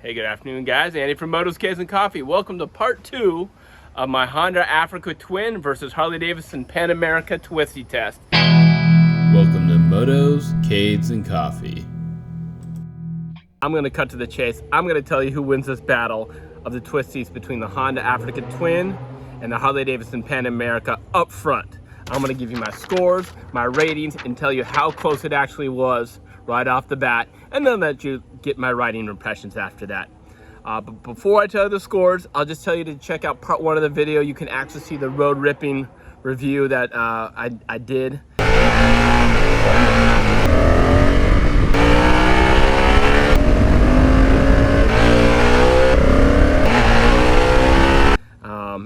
Hey, good afternoon, guys. Andy from Motos, and Coffee. Welcome to part 2 of my Honda Africa Twin versus Harley Davidson Pan America Twisty test. Welcome to Motos, Cades, and Coffee. I'm going to cut to the chase. I'm going to tell you who wins this battle of the Twisties between the Honda Africa Twin and the Harley Davidson Pan America up front. I'm going to give you my scores, my ratings, and tell you how close it actually was right off the bat, and then let you get my riding impressions after that. But before I tell you the scores, I'll just tell you to check out part 1 of the video. You can actually see the road ripping review that I did.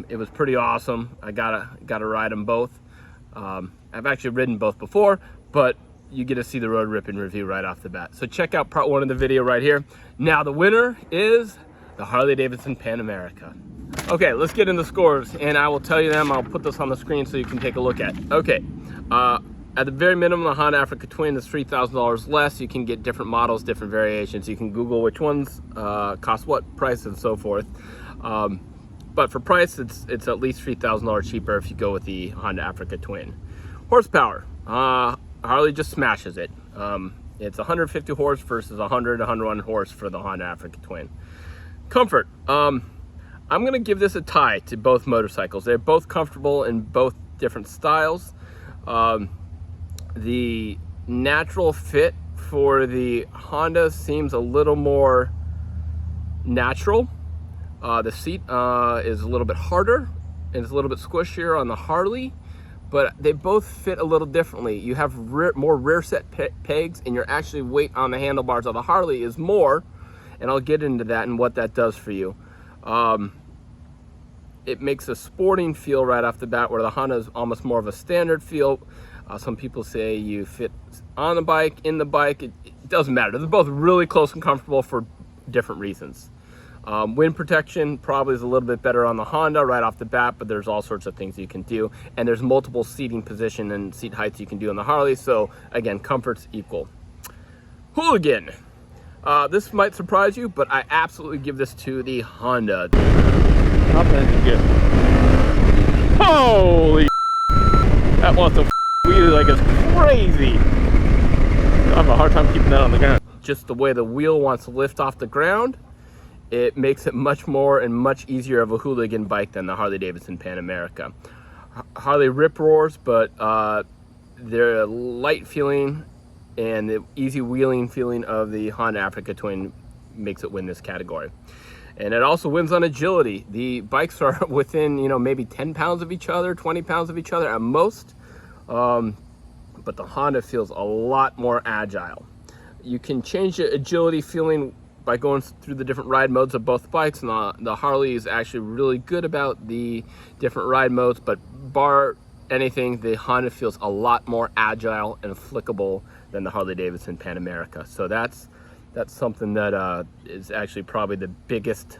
It was pretty awesome. I gotta ride them both. I've actually ridden both before, but you get to see the road ripping review right off the bat. So check out part 1 of the video right here. Now the winner is the Harley Davidson Pan America. Okay, let's get into scores, and I will tell you them. I'll put this on the screen so you can take a look at. Okay, at the very minimum, the Honda Africa Twin is $3,000 less. You can get different models, different variations. You can Google which ones cost what price and so forth. But for price, it's at least $3,000 cheaper if you go with the Honda Africa Twin. Horsepower. Harley just smashes it. It's 150 horse versus 101 horse for the Honda Africa Twin. Comfort. I'm gonna give this a tie to both motorcycles. They're both comfortable in both different styles. The natural fit for the Honda seems a little more natural. The seat is a little bit harder and it's a little bit squishier on the Harley, but they both fit a little differently. You have more rear set pegs, and your actually weight on the handlebars of the Harley is more, and I'll get into that and what that does for you. It makes a sporting feel right off the bat, where the Honda is almost more of a standard feel. Some people say you fit on the bike, in the bike. It doesn't matter. They're both really close and comfortable for different reasons. Wind protection probably is a little bit better on the Honda right off the bat, but there's all sorts of things you can do, and there's multiple seating position and seat heights you can do on the Harley, so again, comfort's equal. Hooligan. This might surprise you, but I absolutely give this to the Honda. Holy, that wants to wheel like it's crazy. I have a hard time keeping that on the ground. Just the way the wheel wants to lift off the ground, it makes it much more and much easier of a hooligan bike than the Harley Davidson Pan America. Harley rip roars, but they're light feeling, and the easy wheeling feeling of the Honda Africa Twin makes it win this category. And it also wins on agility. The bikes are within, maybe 10 pounds of each other, 20 pounds of each other at most, but the Honda feels a lot more agile. You can change the agility feeling by going through the different ride modes of both bikes, and the Harley is actually really good about the different ride modes, but bar anything, the Honda feels a lot more agile and flickable than the Harley Davidson Pan America. So that's something that is actually probably the biggest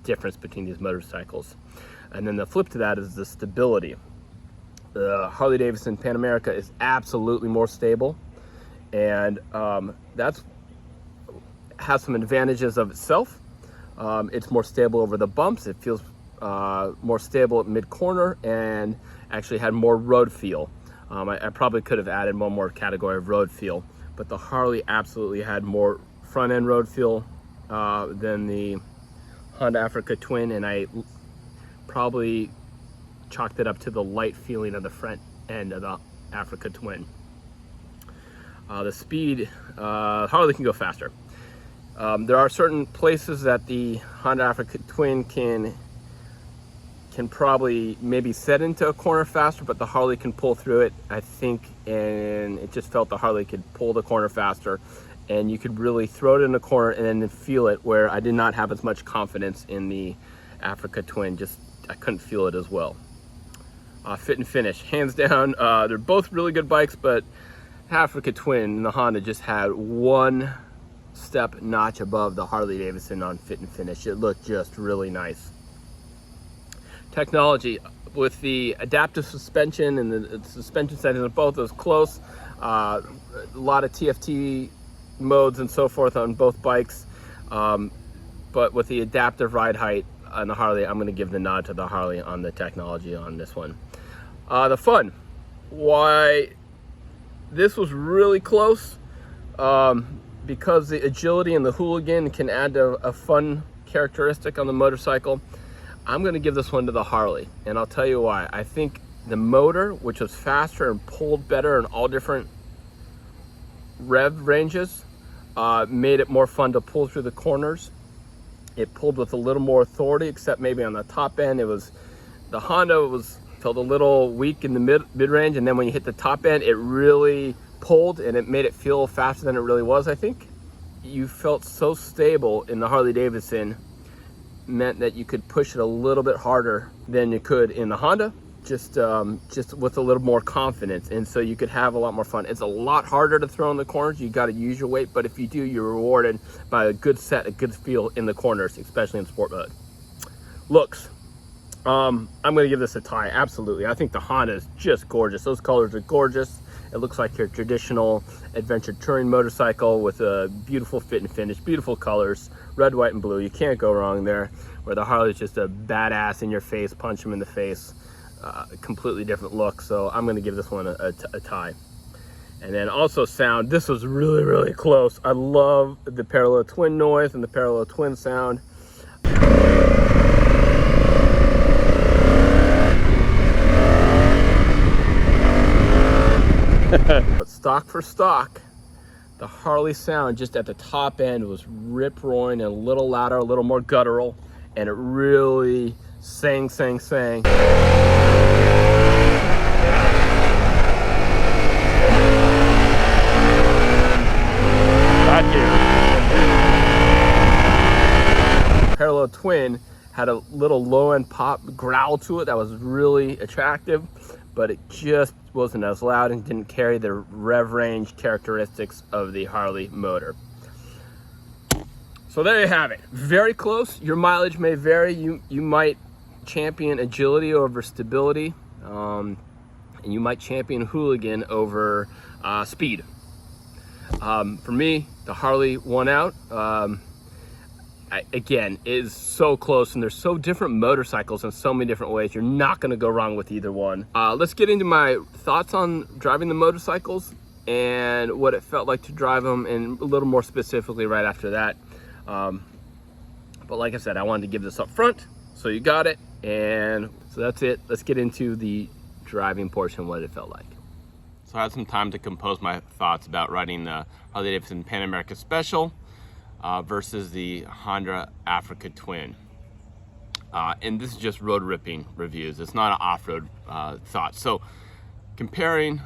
difference between these motorcycles. And then the flip to that is the stability. The Harley Davidson Pan America is absolutely more stable, and that's has some advantages of itself. It's more stable over the bumps. It feels more stable at mid-corner, and actually had more road feel. I probably could have added one more category of road feel, but the Harley absolutely had more front-end road feel than the Honda Africa Twin, and I probably chalked it up to the light feeling of the front end of the Africa Twin. The speed, Harley can go faster. There are certain places that the Honda Africa Twin can probably maybe set into a corner faster, but the Harley can pull through it, I think, and it just felt the Harley could pull the corner faster, and you could really throw it in the corner and then feel it, where I did not have as much confidence in the Africa Twin. I couldn't feel it as well. Fit and finish, hands down, they're both really good bikes, but Africa Twin and the Honda just had one step notch above the Harley Davidson on fit and finish. It looked just really nice. Technology, with the adaptive suspension and the suspension settings of both, those close. A lot of TFT modes and so forth on both bikes. but with the adaptive ride height on the Harley, I'm going to give the nod to the Harley on the technology on this one. The fun, why this was really close, because the agility and the hooligan can add a fun characteristic on the motorcycle. I'm going to give this one to the Harley, and I'll tell you why. I think the motor, which was faster and pulled better in all different rev ranges, made it more fun to pull through the corners. It pulled with a little more authority, except maybe on the top end. The Honda felt a little weak in the mid-range, and then when you hit the top end, it really pulled, and it made it feel faster than it really was, I think. You felt so stable in the Harley Davidson, meant that you could push it a little bit harder than you could in the Honda, just with a little more confidence, and so you could have a lot more fun. It's a lot harder to throw in the corners. You got to use your weight, but if you do, you're rewarded by a good set, a good feel in the corners, especially in sport mode. Looks, I'm going to give this a tie. Absolutely, I think the Honda is just gorgeous. Those colors are gorgeous. It looks like your traditional adventure touring motorcycle with a beautiful fit and finish, beautiful colors, red, white, and blue. You can't go wrong there. Where the Harley is just a badass in your face, punch him in the face. Completely different look, so I'm going to give this one a tie. And then also sound, this was really, really close. I love the parallel twin noise and the parallel twin sound. But stock for stock, the Harley sound just at the top end was rip-roaring and a little louder, a little more guttural, and it really sang. Back here. Parallel twin had a little low-end pop growl to it that was really attractive, but it just wasn't as loud and didn't carry the rev range characteristics of the Harley motor. So there you have it. Very close. Your mileage may vary. You might champion agility over stability, and you might champion hooligan over speed. For me, the Harley won out. Again, is so close, and they're so different motorcycles in so many different ways. You're not going to go wrong with either one. Let's get into my thoughts on driving the motorcycles and what it felt like to drive them, and a little more specifically right after that. But like I said, I wanted to give this up front, so you got it. And so that's it. Let's get into the driving portion, what it felt like. So I had some time to compose my thoughts about riding the Harley Davidson Pan America Special versus the Honda Africa Twin. And this is just road ripping reviews. It's not an off-road thought. So comparing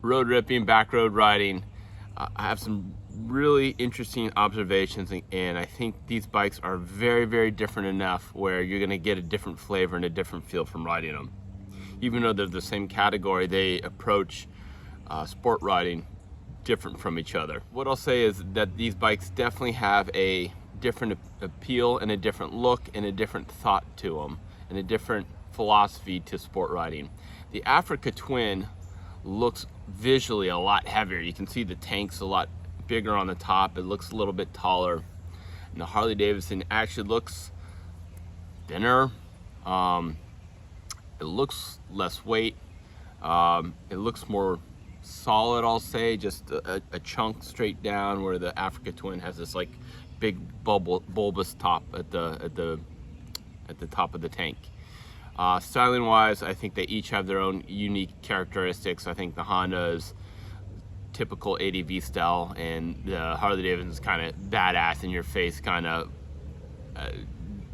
road ripping, back road riding, I have some really interesting observations, and I think these bikes are very, very different enough where you're gonna get a different flavor and a different feel from riding them. Even though they're the same category, they approach sport riding different from each other. What I'll say is that these bikes definitely have a different appeal and a different look and a different thought to them and a different philosophy to sport riding. The Africa Twin looks visually a lot heavier. You can see the tank's a lot bigger on the top. It looks a little bit taller. And the Harley Davidson actually looks thinner. It looks less weight. It looks more solid, I'll say, just a chunk straight down, where the Africa Twin has this like big bulbous top at the top of the tank. Styling wise, I think they each have their own unique characteristics. I think the Honda is typical ADV style, and the Harley Davidson is kind of badass in your face, kind of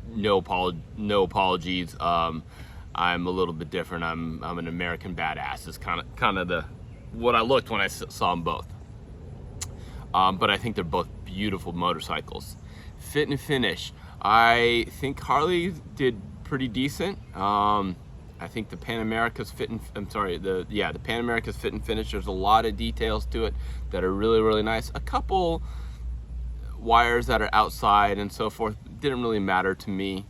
no apologies. I'm a little bit different. I'm an American badass. Is kind of the what I looked when I saw them both. But I think they're both beautiful motorcycles. Fit and finish, I think Harley did pretty decent. I think the Pan America's fit and the Pan America's fit and finish. There's a lot of details to it that are really, really nice. A couple wires that are outside and so forth didn't really matter to me.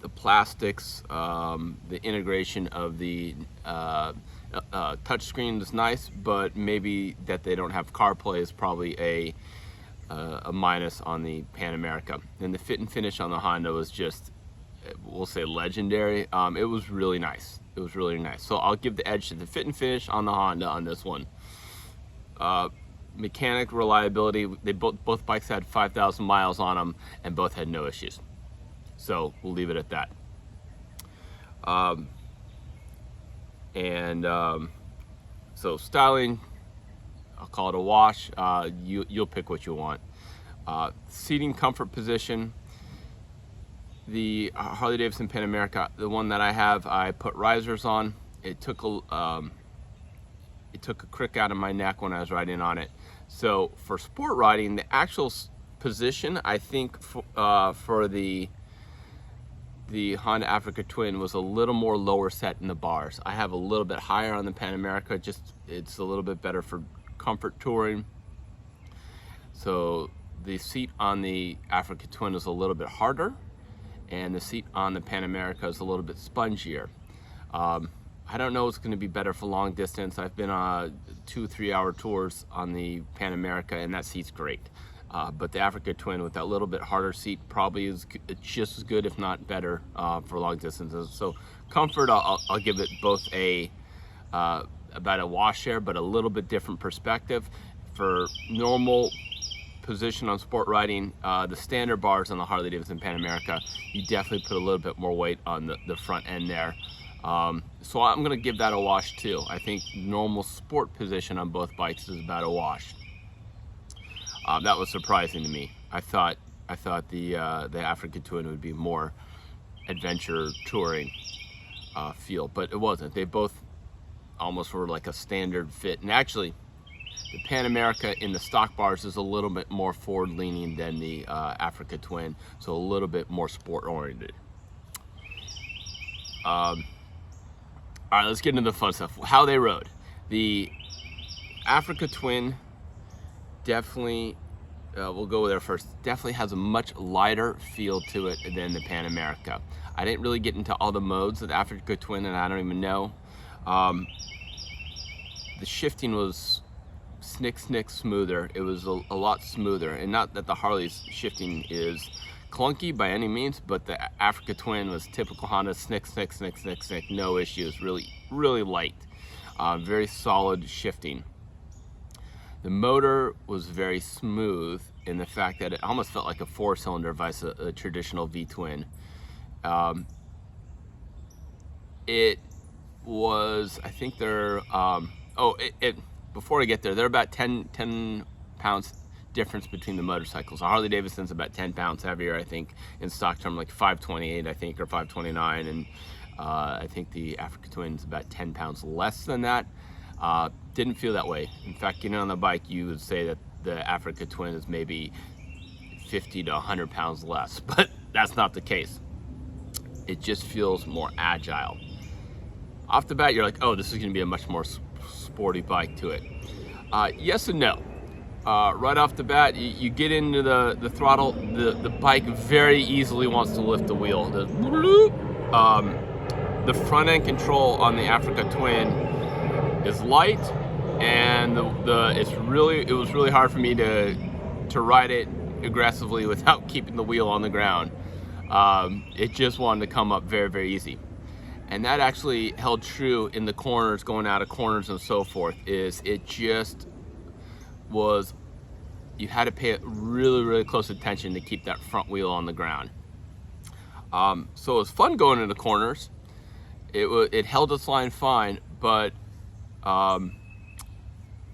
The plastics, the integration of the touchscreen is nice, but maybe that they don't have CarPlay is probably a a minus on the Pan America. And the fit and finish on the Honda was just, we'll say, legendary. It was really nice. It was really nice. So I'll give the edge to the fit and finish on the Honda on this one. Mechanic reliability, they both bikes had 5,000 miles on them and both had no issues. So we'll leave it at that. So styling, I'll call it a wash. You'll pick what you want. Seating comfort position, the Harley Davidson Pan America, the one that I have, I put risers on. It took a crick out of my neck when I was riding on it. So for sport riding, the actual position, I think for the Honda Africa Twin was a little more lower set in the bars. I have a little bit higher on the Pan America, just it's a little bit better for comfort touring. So the seat on the Africa Twin is a little bit harder, and the seat on the Pan America is a little bit spongier. I don't know what's going to be better for long distance. I've been on 2-3 hour tours on the Pan America, and that seat's great. But the Africa Twin with that little bit harder seat probably is just as good, if not better, for long distances. So comfort, I'll give it both about a wash there, but a little bit different perspective. For normal position on sport riding, the standard bars on the Harley Davidson Pan America, you definitely put a little bit more weight on the front end there. So I'm going to give that a wash too. I think normal sport position on both bikes is about a wash. That was surprising to me. I thought the Africa Twin would be more adventure touring feel, but it wasn't. They both almost were like a standard fit. And actually, the Pan America in the stock bars is a little bit more forward leaning than the Africa Twin, so a little bit more sport oriented. All right, let's get into the fun stuff. How they rode. The Africa Twin definitely, we'll go there first, definitely has a much lighter feel to it than the Pan America. I didn't really get into all the modes of the Africa Twin, and I don't even know. The shifting was snick smoother. It was a lot smoother, and not that the Harley's shifting is clunky by any means, but the Africa Twin was typical Honda, snick, no issues, really light, very solid shifting. The motor was very smooth in the fact that it almost felt like a 4-cylinder vice a traditional V-twin. It was, I think they're, before I get there, they're about 10 pounds difference between the motorcycles. Harley Davidson's about 10 pounds heavier, I think, in stock term, like 528, I think, or 529, and I think the Africa Twin's about 10 pounds less than that. Didn't feel that way. In fact, getting on the bike, you would say that the Africa Twin is maybe 50 to 100 pounds less, but that's not the case. It just feels more agile. Off the bat, you're like, oh, this is going to be a much more sporty bike to it. Yes and no. Right off the bat, you get into the throttle, the bike very easily wants to lift the wheel. The front end control on the Africa Twin is light, and it was really hard for me to ride it aggressively without keeping the wheel on the ground. It just wanted to come up very easy. And that actually held true in the corners, going out of corners and so forth. It just was, you had to pay really close attention to keep that front wheel on the ground. So it was fun going into corners. It held its line fine, but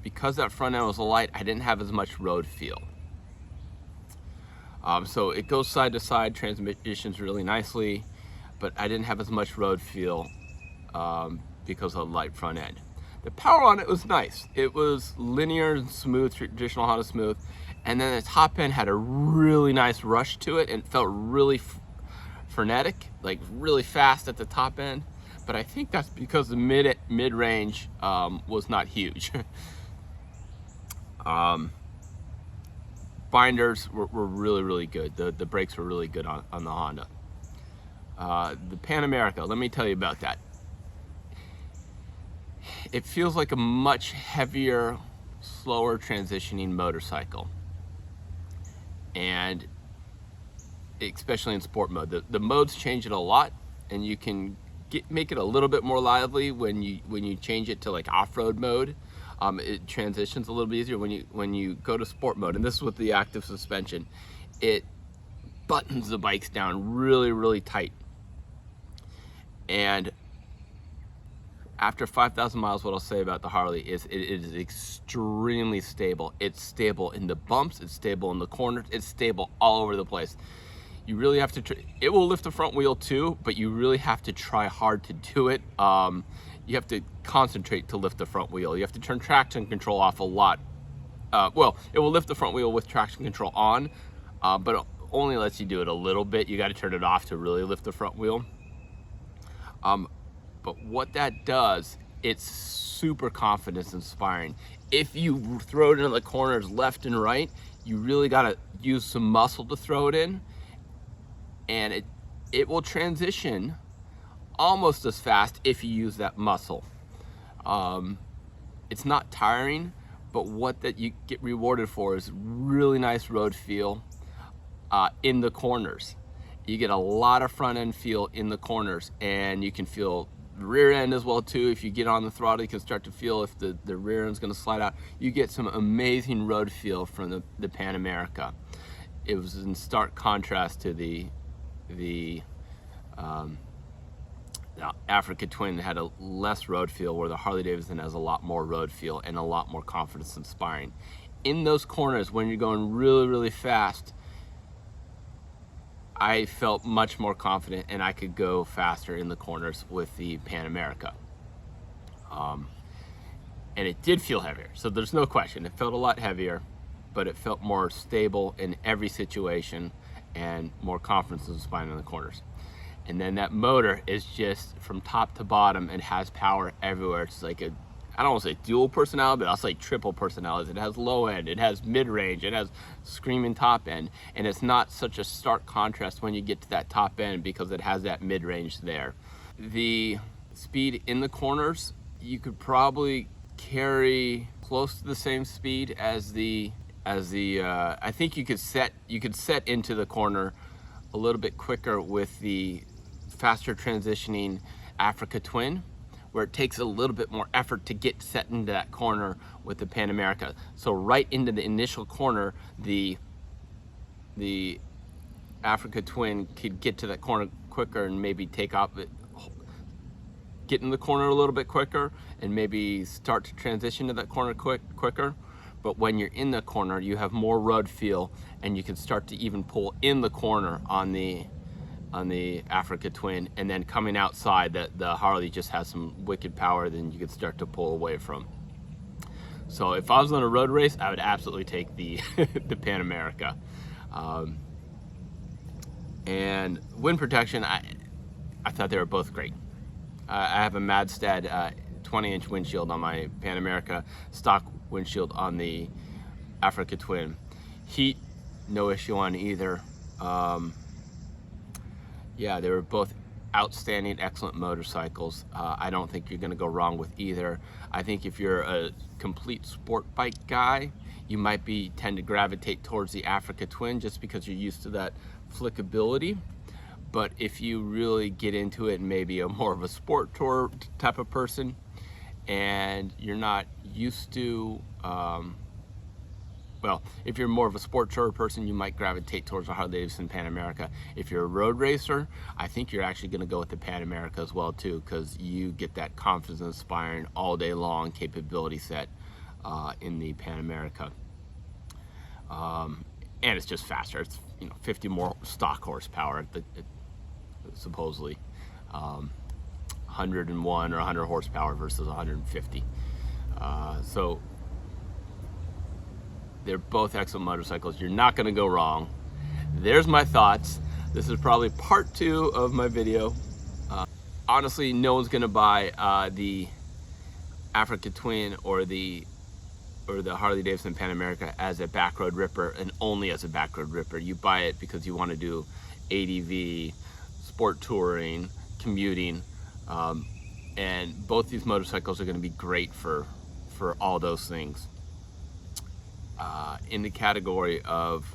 because that front end was light, I didn't have as much road feel. So it goes side to side, transmissions really nicely, but I didn't have as much road feel because of the light front end. The power on it was nice. It was linear and smooth, traditional Honda smooth, and then the top end had a really nice rush to it and felt really frenetic, like really fast at the top end. But I think that's because the mid-range was not huge. Binders were really good. The brakes were really good on the Honda. The Pan America, let me tell you about that. It feels like a much heavier, slower transitioning motorcycle. and especially in sport mode. The modes change it a lot, and you can make it a little bit more lively when you change it to like off-road mode. It transitions a little bit easier when you go to sport mode, and this is with the active suspension. It buttons the bikes down really tight, and after 5,000 miles, what I'll say about the Harley is it is extremely stable. It's stable in the bumps, it's stable in the corners, it's stable all over the place. You really have to it will lift the front wheel too, but you really have to try hard to do it. You have to concentrate to lift the front wheel. You have to turn traction control off a lot. Well, it will lift the front wheel with traction control on, but it only lets you do it a little bit. You got to turn it off to really lift the front wheel. But what that does, it's super confidence inspiring. If you throw it into the corners left and right, you really gotta use some muscle to throw it in, and it will transition almost as fast if you use that muscle. It's not tiring, but what that you get rewarded for is really nice road feel in the corners. You get a lot of front end feel in the corners, and you can feel the rear end as well too. If you get on the throttle, you can start to feel if the rear end's gonna slide out. You get some amazing road feel from the Pan America. It was in stark contrast to the Africa Twin. Had a less road feel, where the Harley Davidson has a lot more road feel and a lot more confidence inspiring. In those corners, when you're going really fast, I felt much more confident, and I could go faster in the corners with the Pan America. And it did feel heavier, so there's no question. It felt a lot heavier, but it felt more stable in every situation and more confidence inspiring in the corners. And then that motor is just from top to bottom, and has power everywhere. It's like I don't want to say dual personality, but I'll say triple personalities. It has low end, it has mid-range, it has screaming top end, and it's not such a stark contrast when you get to that top end because it has that mid-range there. The speed in the corners, you could probably carry close to the same speed as the I think you could set into the corner a little bit quicker with the faster transitioning Africa Twin, where it takes a little bit more effort to get set into that corner with the Pan America. So right into the initial corner, the Africa Twin could get to that corner quicker and maybe take off, get in the corner a little bit quicker, and maybe start to transition to that corner quicker. But when you're in the corner, you have more road feel, and you can start to even pull in the corner on the Africa Twin, and then coming outside, that the Harley just has some wicked power then you could start to pull away from. So if I was on a road race, I would absolutely take the the Pan America. And wind protection, I thought they were both great. I have a Madstad 20-inch windshield on my Pan America, stock windshield on the Africa Twin. Heat, no issue on either. Yeah, they were both outstanding, excellent motorcycles. I don't think you're gonna go wrong with either. I think if you're a complete sport bike guy, you might tend to gravitate towards the Africa Twin just because you're used to that flickability. But if you really get into it and maybe a more of a sport tour type of person, and you're not used to, well, if you're more of a sport tour person, you might gravitate towards the Harley Davidson Pan America. If you're a road racer, I think you're actually going to go with the Pan America as well too, because you get that confidence inspiring all day long capability set in the Pan America. And it's just faster. It's 50 more stock horsepower, supposedly. 101 or 100 horsepower versus 150. So they're both excellent motorcycles. You're not going to go wrong. There's my thoughts. This is probably part 2 of my video. Honestly, no one's going to buy the Africa Twin or the Harley Davidson Pan America as a backroad ripper, and only as a backroad ripper. You buy it because you want to do ADV, sport touring, commuting, and both these motorcycles are going to be great for all those things. In the category of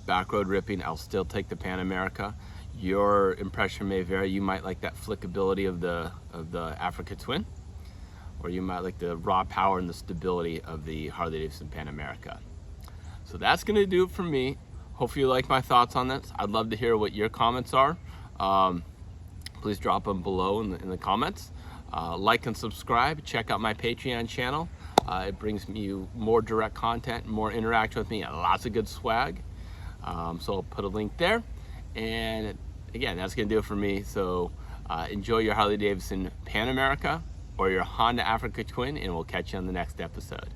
back road ripping, I'll still take the Pan America. Your impression may vary. You might like that flickability of the Africa Twin, or you might like the raw power and the stability of the Harley Davidson Pan America. So that's gonna do it for me. Hopefully you like my thoughts on this. I'd love to hear what your comments are. Please drop them below in the comments. Like and subscribe. Check out my Patreon channel. It brings me more direct content, more interaction with me, and lots of good swag. So I'll put a link there. And again, that's gonna do it for me. So enjoy your Harley Davidson Pan America or your Honda Africa Twin, and we'll catch you on the next episode.